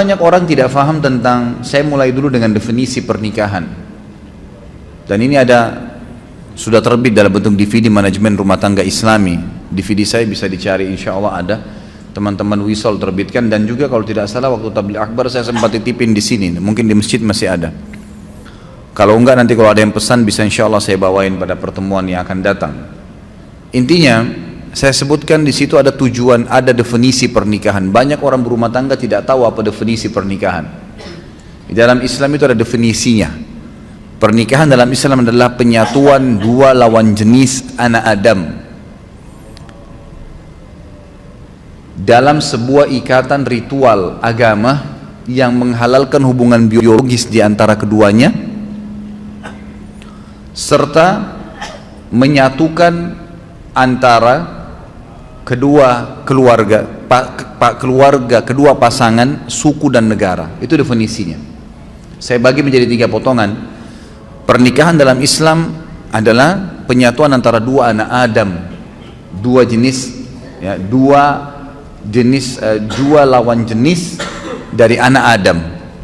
Banyak orang tidak paham tentang, saya mulai dulu dengan definisi pernikahan. Dan ini sudah terbit dalam bentuk DVD manajemen rumah tangga Islami. DVD saya bisa dicari, insya Allah ada. Teman-teman Wisol terbitkan, dan juga kalau tidak salah waktu tabligh akbar saya sempat titipin di sini. Mungkin di masjid masih ada. Kalau enggak nanti kalau ada yang pesan bisa insya Allah saya bawain pada pertemuan yang akan datang. Intinya saya sebutkan di situ ada tujuan, ada definisi pernikahan. Banyak orang berumah tangga tidak tahu apa definisi pernikahan. Di dalam Islam itu ada definisinya. Pernikahan dalam Islam adalah penyatuan dua lawan jenis anak Adam dalam sebuah ikatan ritual agama yang menghalalkan hubungan biologis di antara keduanya, serta menyatukan antara kedua keluarga, kedua pasangan, suku dan negara. Itu definisinya. Saya bagi menjadi 3 potongan. Pernikahan dalam Islam adalah penyatuan antara dua anak Adam, dua jenis, ya, dua lawan jenis dari anak Adam,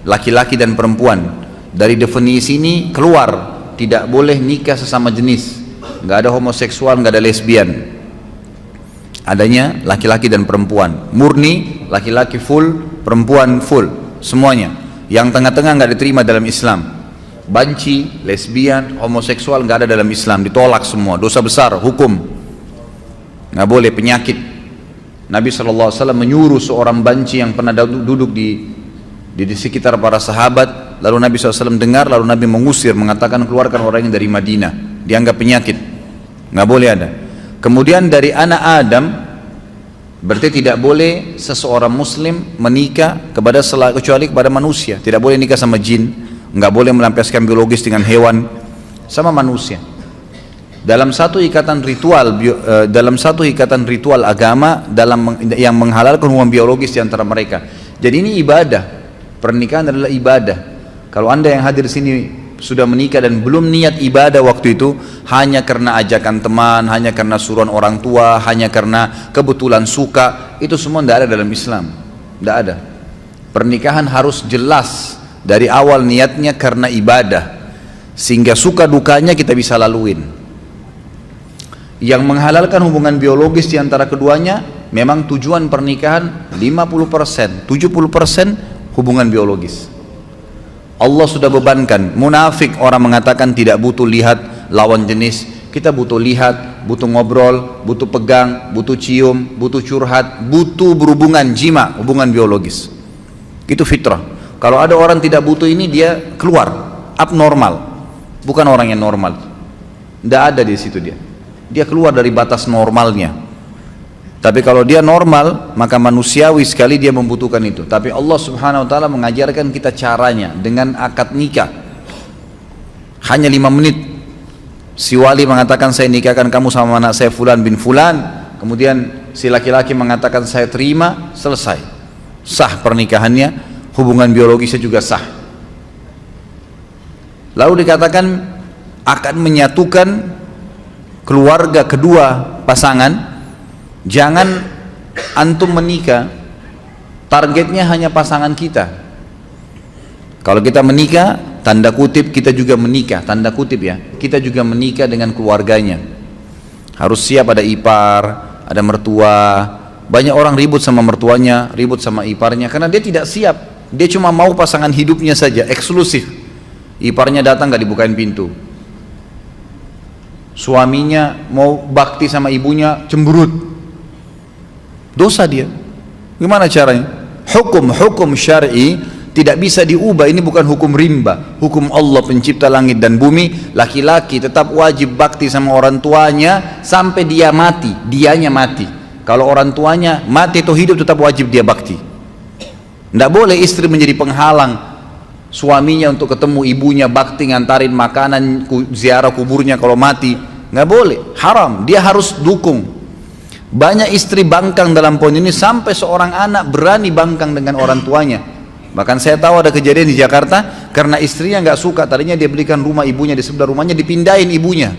laki-laki dan perempuan. Dari definisi ini keluar, tidak boleh nikah sesama jenis, nggak ada homoseksual, nggak ada lesbian. Adanya laki-laki dan perempuan, murni laki-laki full, perempuan full, semuanya. Yang tengah-tengah nggak diterima dalam Islam. Banci, lesbian, homoseksual nggak ada dalam Islam, ditolak semua, dosa besar, hukum, nggak boleh, penyakit. Nabi SAW menyuruh seorang banci yang pernah duduk di sekitar para sahabat, lalu Nabi SAW dengar, lalu Nabi mengusir, mengatakan keluarkan orang yang dari Madinah, dianggap penyakit, nggak boleh ada. Kemudian dari anak Adam, berarti tidak boleh seseorang muslim menikah kecuali kepada manusia. Tidak boleh nikah sama jin, nggak boleh melampiaskan biologis dengan hewan, sama manusia. Dalam satu ikatan ritual agama yang menghalalkan hubungan biologis di antara mereka. Jadi ini ibadah. Pernikahan adalah ibadah. Kalau Anda yang hadir sini sudah menikah dan belum niat ibadah waktu itu, hanya karena ajakan teman, hanya karena suruhan orang tua, hanya karena kebetulan suka, itu semua tidak ada dalam Islam. Tidak ada. Pernikahan harus jelas dari awal niatnya karena ibadah, sehingga suka dukanya kita bisa laluin. Yang menghalalkan hubungan biologis di antara keduanya, memang tujuan pernikahan 50%, 70% hubungan biologis. Allah sudah bebankan. Munafik orang mengatakan tidak butuh lihat lawan jenis, kita butuh lihat, butuh ngobrol, butuh pegang, butuh cium, butuh curhat, butuh berhubungan jima, hubungan biologis. Itu fitrah. Kalau ada orang tidak butuh ini, dia keluar, abnormal, bukan orang yang normal. Tidak ada di situ dia keluar dari batas normalnya. Tapi kalau dia normal, maka manusiawi sekali dia membutuhkan itu. Tapi Allah Subhanahu wa ta'ala mengajarkan kita caranya dengan akad nikah. Hanya 5 menit. Si wali mengatakan saya nikahkan kamu sama anak saya fulan bin fulan. Kemudian si laki-laki mengatakan saya terima, selesai. Sah pernikahannya, hubungan biologisnya juga sah. Lalu dikatakan akan menyatukan keluarga kedua pasangan. Jangan antum menikah targetnya hanya pasangan kita. Kalau kita menikah, tanda kutip kita juga menikah, tanda kutip ya, kita juga menikah dengan keluarganya. Harus siap, ada ipar, ada mertua. Banyak orang ribut sama mertuanya, ribut sama iparnya karena dia tidak siap. Dia cuma mau pasangan hidupnya saja, eksklusif. Iparnya datang gak dibukain pintu. Suaminya mau bakti sama ibunya, cemberut. Dosa dia. Gimana caranya? Hukum syar'i tidak bisa diubah. Ini bukan hukum rimba. Hukum Allah pencipta langit dan bumi. Laki-laki tetap wajib bakti sama orang tuanya sampai dia mati, dianya mati. Kalau orang tuanya mati atau hidup tetap wajib dia bakti. Tidak boleh istri menjadi penghalang suaminya untuk ketemu ibunya, bakti, ngantarin makanan, ziarah kuburnya kalau mati. Nggak boleh, haram. Dia harus dukung. Banyak istri bangkang dalam poin ini, sampai seorang anak berani bangkang dengan orang tuanya. Bahkan saya tahu ada kejadian di Jakarta karena istrinya nggak suka, tadinya dia belikan rumah ibunya di sebelah rumahnya, dipindahin ibunya.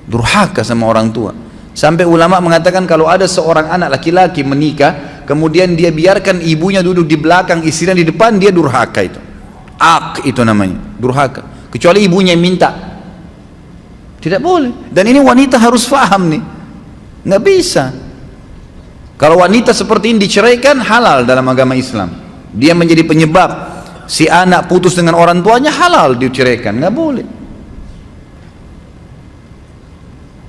Durhaka sama orang tua. Sampai ulama mengatakan kalau ada seorang anak laki-laki menikah kemudian dia biarkan ibunya duduk di belakang, istrinya di depan, dia durhaka itu. Itu namanya, durhaka. Kecuali ibunya yang minta. Tidak boleh. Dan ini wanita harus paham nih. Nggak bisa. Kalau wanita seperti ini diceraikan, halal dalam agama Islam. Dia menjadi penyebab si anak putus dengan orang tuanya, halal diceraikan. Nggak boleh.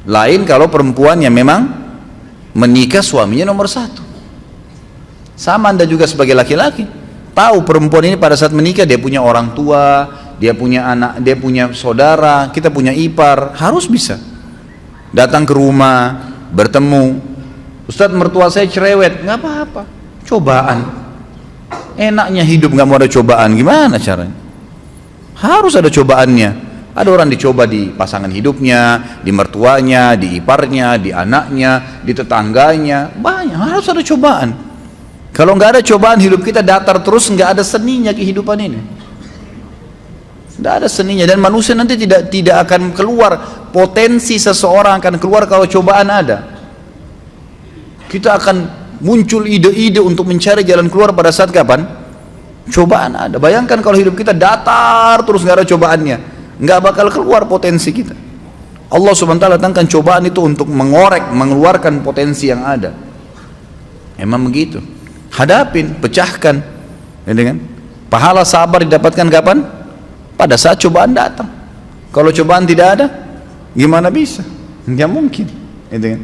Lain kalau perempuan yang memang menikah suaminya nomor satu. Sama Anda juga sebagai laki-laki, tahu perempuan ini pada saat menikah dia punya orang tua, dia punya anak, dia punya saudara, kita punya ipar, harus bisa datang ke rumah, bertemu. Ustadz, mertua saya cerewet, nggak apa-apa, cobaan. Enaknya hidup nggak mau ada cobaan, gimana caranya? Harus ada cobaannya. Ada orang dicoba di pasangan hidupnya, di mertuanya, di iparnya, di anaknya, di tetangganya, banyak, harus ada cobaan. Kalau nggak ada cobaan, hidup kita datar terus, nggak ada seninya kehidupan ini. Nggak ada seninya, dan manusia nanti tidak akan keluar, potensi seseorang akan keluar kalau cobaan ada. Kita akan muncul ide-ide untuk mencari jalan keluar pada saat kapan? Cobaan ada. Bayangkan kalau hidup kita datar terus nggak ada cobaannya, nggak bakal keluar potensi kita. Allah subhanahu wa ta'ala datangkan cobaan itu untuk mengorek, mengeluarkan potensi yang ada. Emang begitu. Hadapin, pecahkan, ya kan? Pahala sabar didapatkan kapan? Pada saat cobaan datang. Kalau cobaan tidak ada, gimana bisa? Nggak mungkin, ya kan?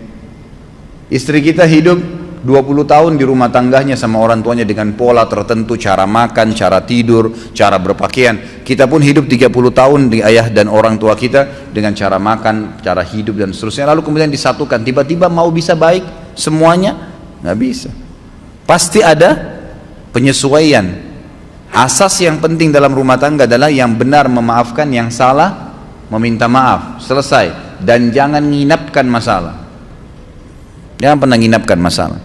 Istri kita hidup 20 tahun di rumah tangganya sama orang tuanya dengan pola tertentu, cara makan, cara tidur, cara berpakaian. Kita pun hidup 30 tahun di ayah dan orang tua kita dengan cara makan, cara hidup dan seterusnya. Lalu kemudian disatukan, tiba-tiba mau bisa baik semuanya? Nggak bisa. Pasti ada penyesuaian. Asas yang penting dalam rumah tangga adalah yang benar memaafkan, yang salah meminta maaf, selesai. Dan jangan nginapkan masalah. Jangan pernah nginapkan masalah.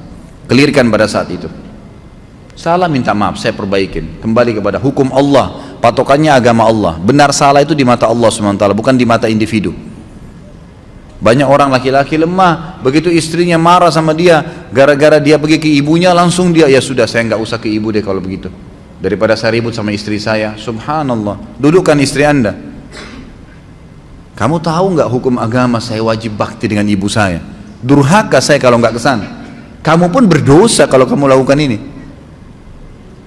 Clearkan pada saat itu. Salah, minta maaf, saya perbaikin. Kembali kepada hukum Allah, patokannya agama Allah. Benar salah itu di mata Allah SWT, bukan di mata individu. Banyak orang laki-laki lemah, begitu istrinya marah sama dia, gara-gara dia pergi ke ibunya, langsung dia, ya sudah saya nggak usah ke ibu deh kalau begitu. Daripada saya ribut sama istri saya. Subhanallah. Dudukkan istri Anda. Kamu tahu nggak hukum agama saya wajib bakti dengan ibu saya? Durhaka saya kalau nggak kesana. Kamu pun berdosa kalau kamu lakukan ini.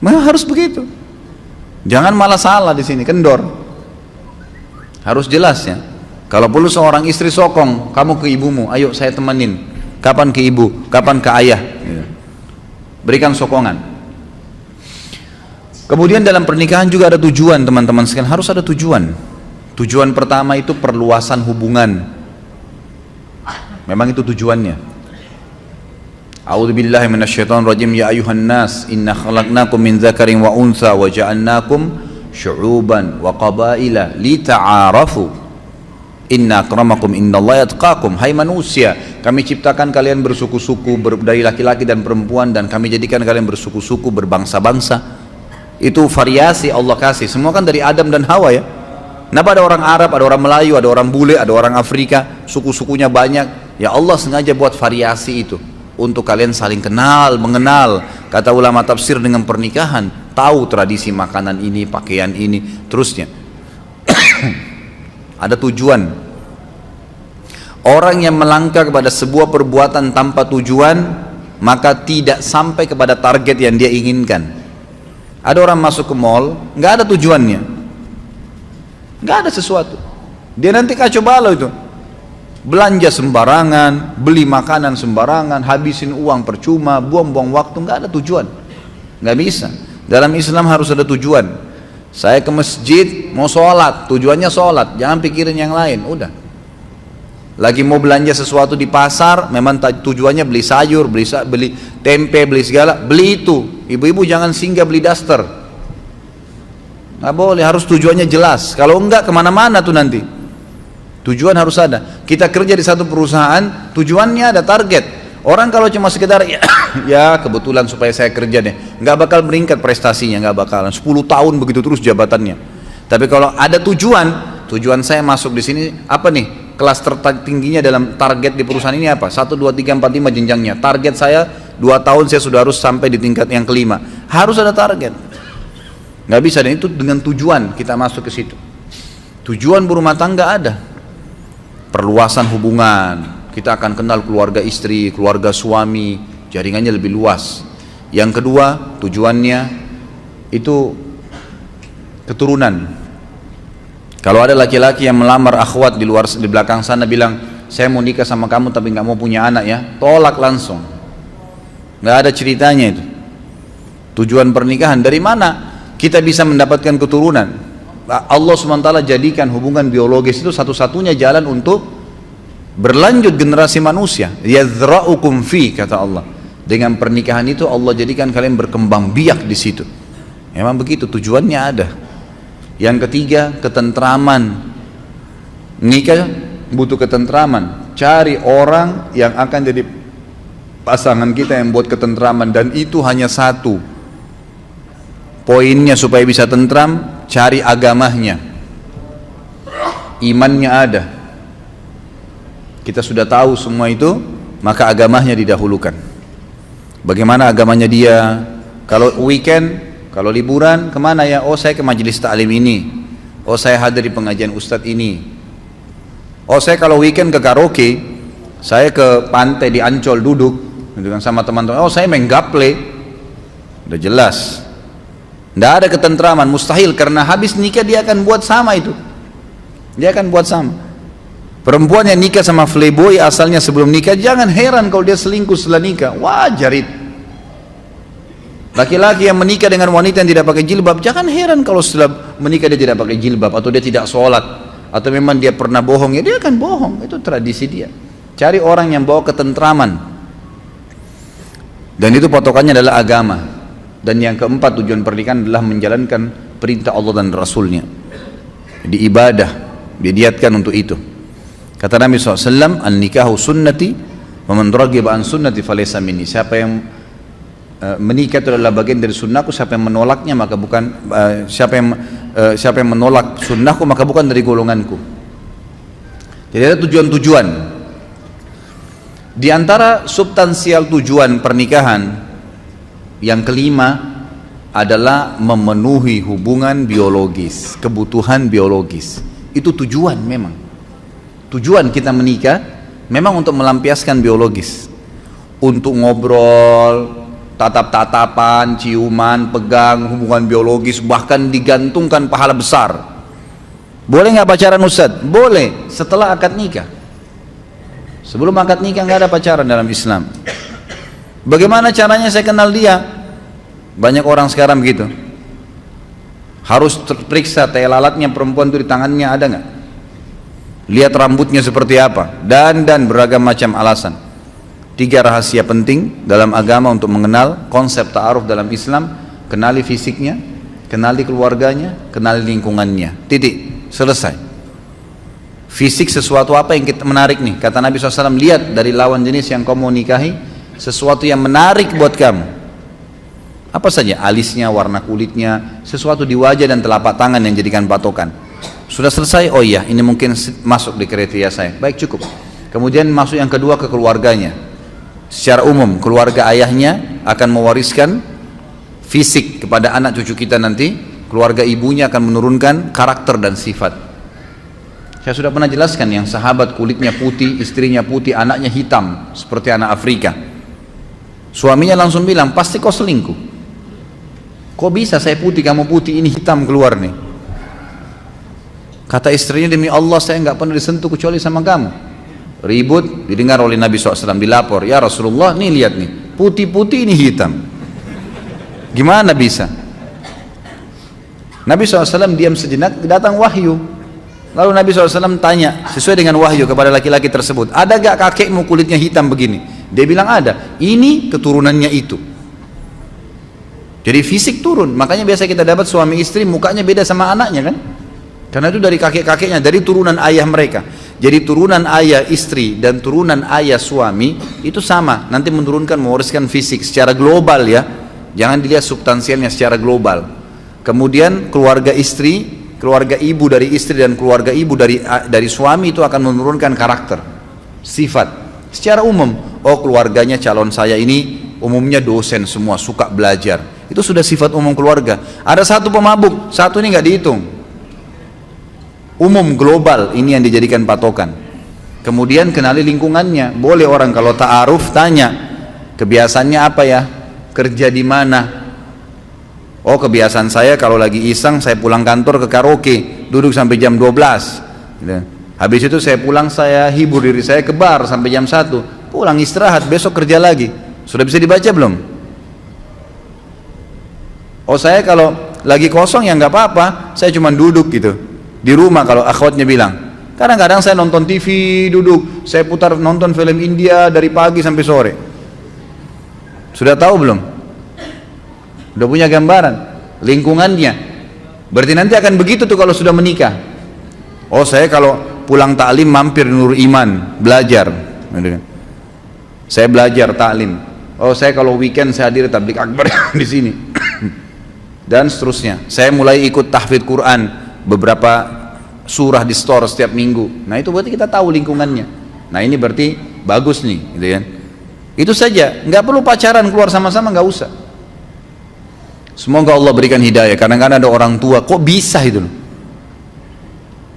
Memang harus begitu. Jangan malah salah di sini, kendor. Harus jelas ya. Kalau perlu seorang istri sokong, kamu ke ibumu, ayo saya temenin. Kapan ke ibu, kapan ke ayah. Berikan sokongan. Kemudian dalam pernikahan juga ada tujuan, teman-teman sekalian, harus ada tujuan. Tujuan pertama itu perluasan hubungan. Memang itu tujuannya. A'udzubillahi minasyaitonirrajim. Ya ayuhan nas, inna khalaqnakum min dzakarin wa untha wa ja'alnakum syu'uban wa qabaila lita'arafu. Inna akramakum innallaha yatqakum. Hai manusia, kami ciptakan kalian bersuku-suku dari laki-laki dan perempuan, dan kami jadikan kalian bersuku-suku, berbangsa-bangsa. Itu variasi Allah kasih. Semua kan dari Adam dan Hawa ya. Kenapa ada orang Arab, ada orang Melayu, ada orang bule, ada orang Afrika, suku-sukunya banyak. Ya Allah sengaja buat variasi itu untuk kalian saling kenal, mengenal. Kata ulama tafsir, dengan pernikahan tahu tradisi makanan ini, pakaian ini, terusnya. Ada tujuan. Orang yang melangkah kepada sebuah perbuatan tanpa tujuan, maka tidak sampai kepada target yang dia inginkan. Ada orang masuk ke mall, nggak ada tujuannya, nggak ada sesuatu, dia nanti kacau balau itu. Belanja sembarangan, beli makanan sembarangan, habisin uang percuma, buang-buang waktu, nggak ada tujuan. Nggak bisa. Dalam Islam harus ada tujuan. Saya ke masjid mau sholat, tujuannya sholat, jangan pikirin yang lain. Udah. Lagi mau belanja sesuatu di pasar, memang tujuannya beli sayur, beli tempe, beli segala, beli itu. Ibu-ibu jangan singgah beli daster. Nggak boleh, harus tujuannya jelas. Kalau enggak kemana-mana tuh nanti. Tujuan harus ada. Kita kerja di satu perusahaan, tujuannya ada target. Orang kalau cuma sekedar ya kebetulan supaya saya kerja deh, nggak bakal meningkat prestasinya, nggak bakalan. 10 tahun begitu terus jabatannya. Tapi kalau ada tujuan saya masuk di sini apa nih? kelas tertingginya dalam target di perusahaan ini apa? 1, 2, 3, 4, 5 jenjangnya. Target saya 2 tahun saya sudah harus sampai di tingkat yang kelima. Harus ada target. Nggak bisa, dan itu dengan tujuan kita masuk ke situ. Tujuan berumah tangga ada. Perluasan hubungan. Kita akan kenal keluarga istri, keluarga suami, jaringannya lebih luas. Yang kedua, tujuannya itu keturunan. Kalau ada laki-laki yang melamar akhwat di belakang sana bilang, saya mau nikah sama kamu tapi nggak mau punya anak ya, tolak langsung. Nggak ada ceritanya itu. Tujuan pernikahan dari mana kita bisa mendapatkan keturunan? Allah SWT jadikan hubungan biologis itu satu-satunya jalan untuk berlanjut generasi manusia. Yadzra'ukum fi, kata Allah. Dengan pernikahan itu Allah jadikan kalian berkembang biak di situ. Memang begitu, tujuannya ada. Yang ketiga, ketentraman. Nikah butuh ketentraman. Cari orang yang akan jadi pasangan kita yang buat ketentraman, dan itu hanya satu poinnya supaya bisa tentram, cari agamanya, imannya ada. Kita sudah tahu semua itu, maka agamanya didahulukan. Bagaimana agamanya dia? Kalau weekend, kalau liburan, kemana ya? Oh, saya ke majelis taklim ini. Oh, saya hadir di pengajian ustadz ini. Oh, saya kalau weekend ke karaoke, saya ke pantai di Ancol duduk dengan sama teman-teman. Oh, saya main gaple. Udah jelas. Tidak ada ketentraman, mustahil, karena habis nikah dia akan buat sama itu. Dia akan buat sama. Perempuan yang nikah sama playboy asalnya sebelum nikah, jangan heran kalau dia selingkuh setelah nikah. Wajar itu. Laki-laki yang menikah dengan wanita yang tidak pakai jilbab, jangan heran kalau setelah menikah dia tidak pakai jilbab, atau dia tidak sholat, atau memang dia pernah bohong, ya dia akan bohong. Itu tradisi dia. Cari orang yang bawa ketentraman, dan itu patokannya adalah agama. Dan yang keempat, tujuan pernikahan adalah menjalankan perintah Allah dan Rasulnya. Di ibadah didiatkan untuk itu. Kata Nabi SAW, an-nikahu sunnati wa man raghiba an sunnati falaysa minni. Siapa yang menikah itu adalah bagian dari sunnahku, siapa yang menolaknya maka bukan siapa yang menolak sunnahku maka bukan dari golonganku. Jadi ada tujuan-tujuan. Di antara substansial tujuan pernikahan yang kelima adalah memenuhi hubungan biologis, kebutuhan biologis. Itu tujuan memang. Tujuan kita menikah memang untuk melampiaskan biologis, untuk ngobrol, tatap-tatapan, ciuman, pegang, hubungan biologis, bahkan digantungkan pahala besar. Boleh nggak pacaran Ustaz? Boleh, setelah akad nikah. Sebelum akad nikah nggak ada pacaran dalam Islam. Bagaimana caranya saya kenal dia? Banyak orang sekarang begitu. Harus terperiksa tai lalatnya perempuan itu di tangannya ada nggak? Lihat rambutnya seperti apa, dan beragam macam alasan. 3 rahasia penting dalam agama untuk mengenal konsep ta'aruf dalam Islam: kenali fisiknya, kenali keluarganya, kenali lingkungannya. Titik, selesai. Fisik sesuatu apa yang kita menarik nih? Kata Nabi SAW, lihat dari lawan jenis yang kau mau nikahi sesuatu yang menarik buat kamu. Apa saja? Alisnya, warna kulitnya, sesuatu di wajah dan telapak tangan yang jadikan patokan. Sudah selesai? Oh iya, ini mungkin masuk di kriteria saya. Baik, cukup. Kemudian masuk yang kedua, ke keluarganya. Secara umum, keluarga ayahnya akan mewariskan fisik kepada anak cucu kita nanti. Keluarga ibunya akan menurunkan karakter dan sifat. Saya sudah pernah jelaskan, yang sahabat kulitnya putih, istrinya putih, anaknya hitam seperti anak Afrika. Suaminya langsung bilang, pasti kau selingkuh. Kok bisa saya putih, kamu putih, ini hitam keluar nih. Kata istrinya, demi Allah saya nggak pernah disentuh kecuali sama kamu. Ribut, didengar oleh Nabi SAW, dilapor, ya Rasulullah, nih lihat nih, putih-putih ini hitam. Gimana bisa? Nabi SAW diam sejenak, datang wahyu. Lalu Nabi SAW tanya, sesuai dengan wahyu kepada laki-laki tersebut, ada gak kakekmu kulitnya hitam begini? Dia bilang ada. Ini keturunannya itu. Jadi fisik turun. Makanya biasa kita dapat suami istri mukanya beda sama anaknya kan? Karena itu dari kakek-kakeknya, dari turunan ayah mereka. Jadi turunan ayah istri dan turunan ayah suami itu sama. Nanti menurunkan, mewariskan fisik secara global ya. Jangan dilihat substansialnya, secara global. Kemudian keluarga istri keluarga ibu dari istri dan keluarga ibu dari suami itu akan menurunkan karakter, sifat. Secara umum, oh keluarganya calon saya ini umumnya dosen semua, suka belajar. Itu sudah sifat umum keluarga. Ada satu pemabuk, satu ini nggak dihitung. Umum global ini yang dijadikan patokan. Kemudian kenali lingkungannya. Boleh orang kalau ta'aruf tanya, kebiasaannya apa ya? Kerja di mana? Oh kebiasaan saya kalau lagi iseng saya pulang kantor ke karaoke, duduk sampai jam 12 gitu. Habis itu saya pulang, saya hibur diri saya ke bar sampai jam 1, pulang istirahat, besok kerja lagi. Sudah bisa dibaca belum? Oh saya kalau lagi kosong ya nggak apa-apa, saya cuma duduk gitu di rumah. Kalau akhwatnya bilang, kadang-kadang saya nonton TV duduk, saya putar nonton film India dari pagi sampai sore. Sudah tahu belum? Udah punya gambaran lingkungannya. Berarti nanti akan begitu tuh kalau sudah menikah. Oh saya kalau pulang taklim mampir Nur Iman belajar. Saya belajar taklim. Oh saya kalau weekend saya hadir tablik akbar di sini. Dan seterusnya. Saya mulai ikut tahfidz Quran, beberapa surah di store setiap minggu. Nah itu berarti kita tahu lingkungannya. Nah ini berarti bagus nih, gitu kan? Itu saja, nggak perlu pacaran keluar sama-sama, nggak usah. Semoga Allah berikan hidayah. Kadang-kadang ada orang tua, kok bisa itu loh.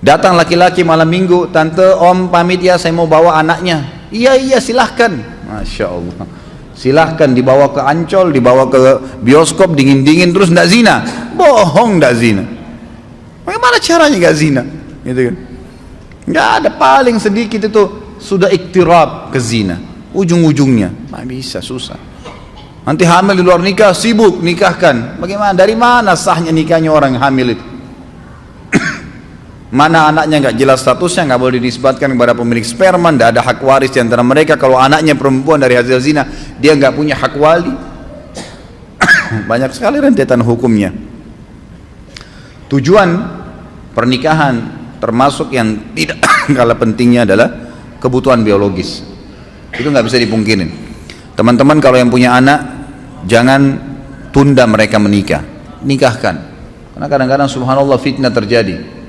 Datang laki-laki malam minggu, tante, om pamit ya, saya mau bawa anaknya. Iya silahkan. Masya Allah. Silahkan dibawa ke Ancol, dibawa ke bioskop dingin-dingin terus ndak zina. Bohong, ndak zina. Bagaimana caranya nggak zina? Gitu kan? Nggak ada, paling sedikit itu sudah iktirab ke zina. Ujung-ujungnya, nggak bisa, susah. Nanti hamil di luar nikah, sibuk nikahkan. Bagaimana? Dari mana sahnya nikahnya orang hamil itu? Mana anaknya nggak jelas statusnya, nggak boleh dinisbatkan kepada pemilik sperma, nggak ada hak waris di antara mereka. Kalau anaknya perempuan dari hasil zina, dia nggak punya hak wali. Banyak sekali rentetan hukumnya. Tujuan pernikahan termasuk yang tidak kalah pentingnya adalah kebutuhan biologis. Itu nggak bisa dipungkirin. Teman-teman kalau yang punya anak, jangan tunda mereka menikah, nikahkan. Karena kadang-kadang subhanallah fitnah terjadi.